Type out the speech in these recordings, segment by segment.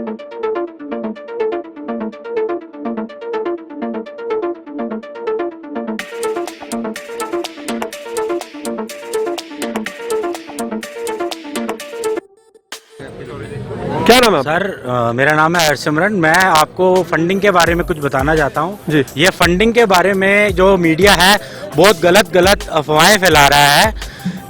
क्या नाम है सर मेरा नाम है हरसिमरन। मैं आपको फंडिंग के बारे में कुछ बताना चाहता हूँ जी। ये फंडिंग के बारे में जो मीडिया है बहुत गलत अफवाहें फैला रहा है।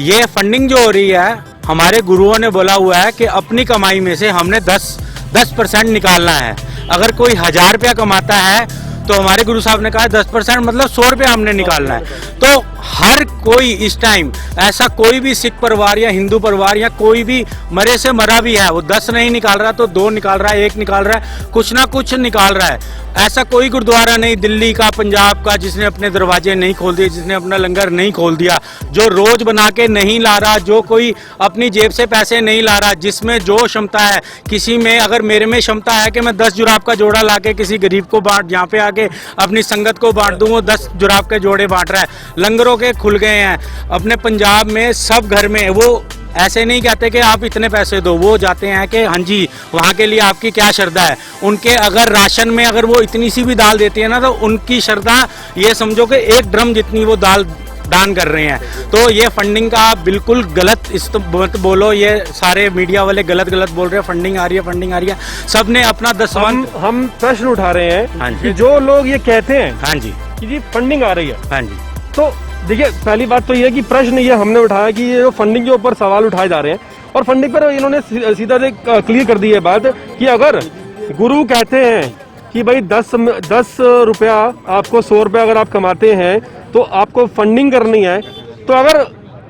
ये फंडिंग जो हो रही है, हमारे गुरुओं ने बोला हुआ है कि अपनी कमाई में से हमने 10% निकालना है। अगर कोई 1000 रुपया कमाता है तो हमारे गुरु साहब ने कहा 10% मतलब 100 रुपया हमने निकालना है। तो हर कोई इस टाइम ऐसा कोई भी सिख परिवार या हिंदू परिवार या कोई भी मरे से मरा भी है, वो 10 नहीं निकाल रहा तो 2 निकाल रहा है, 1 निकाल रहा है, कुछ ना कुछ निकाल रहा है। ऐसा कोई गुरुद्वारा नहीं दिल्ली का, पंजाब का, जिसने अपने दरवाजे नहीं खोल दिए, जिसने अपना लंगर नहीं खोल दिया, जो रोज बना के नहीं ला रहा, जो कोई अपनी जेब से पैसे नहीं ला रहा, जिसमें जो क्षमता है। किसी में अगर मेरे में क्षमता है कि मैं 10 जुराब का जोड़ा लाके किसी गरीब को बांट, यहाँ पे आके अपनी संगत को बांट दूं, वो 10 जुराब के जोड़े बांट रहा है। लंगरों के खुल गए हैं अपने पंजाब में, सब घर में। वो ऐसे नहीं कहते कि आप इतने पैसे दो, वो जाते हैं कि हाँ जी वहाँ के लिए आपकी क्या श्रद्धा है। उनके अगर राशन में अगर वो इतनी सी भी दाल देती है ना, तो उनकी श्रद्धा ये समझो कि 1 ड्रम जितनी वो दाल दान कर रहे हैं। तो ये फंडिंग का बिल्कुल गलत मत बोलो, ये सारे मीडिया वाले गलत बोल रहे हैं। फंडिंग आ रही है, फंडिंग आ रही है, सबने अपना 10। हम प्रश्न उठा रहे हैं हाँ जी। कि जो लोग ये कहते हैं हाँ जी कि जी फंडिंग आ रही है, हाँ जी, तो देखिए पहली बात तो ये है कि प्रश्न ये हमने उठाया कि ये जो फंडिंग के ऊपर सवाल उठाए जा रहे हैं, और फंडिंग पर इन्होंने सीधा से क्लियर कर दी है बात कि अगर गुरु कहते हैं कि भाई 10 रुपया आपको 100 रुपया अगर आप कमाते हैं तो आपको फंडिंग करनी है, तो अगर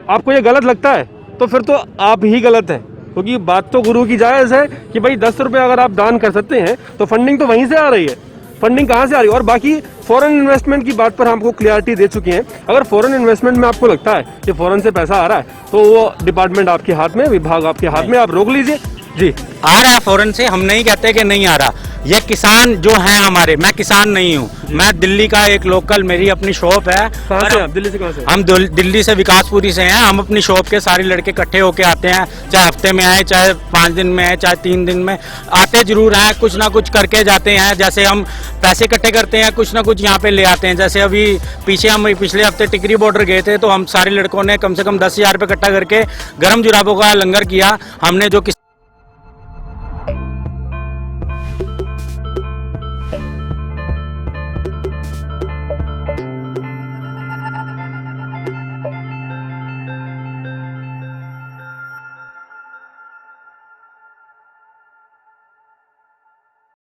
आपको ये गलत लगता है तो फिर तो आप ही गलत हैं, क्योंकि बात तो गुरु की जायज़ है कि भाई 10 रुपया अगर आप दान कर सकते हैं तो फंडिंग तो वहीं से आ रही है। फंडिंग कहाँ से आ रही है? और बाकी फॉरेन इन्वेस्टमेंट की बात पर हमको क्लियरिटी दे चुके हैं। अगर फॉरेन इन्वेस्टमेंट में आपको लगता है कि फॉरेन से पैसा आ रहा है तो वो डिपार्टमेंट आपके हाथ में, विभाग आपके हाथ में, आप रोक लीजिए। जी, आ रहा है फॉरेन से, हम नहीं कहते कि नहीं आ रहा। ये किसान जो हैं हमारे, मैं किसान नहीं हूँ, मैं दिल्ली का एक लोकल, मेरी अपनी शॉप है। कहाँ से आप? दिल्ली से कहाँ से? हम दिल्ली से विकासपुरी से हैं। हम अपनी शॉप के सारे लड़के इकट्ठे होके आते हैं, चाहे हफ्ते में आए, चाहे 5 दिन में आए, चाहे 3 दिन में आते जरूर हैं, कुछ ना कुछ करके जाते हैं। जैसे हम पैसे इकट्ठे करते हैं, कुछ ना कुछ यहाँ पे ले आते हैं। जैसे अभी पीछे हम पिछले हफ्ते टिकरी बॉर्डर गए थे, तो हम सारे लड़कों ने कम से कम 10,000 रुपये इकट्ठा करके गर्म जुराबों का लंगर किया हमने, जो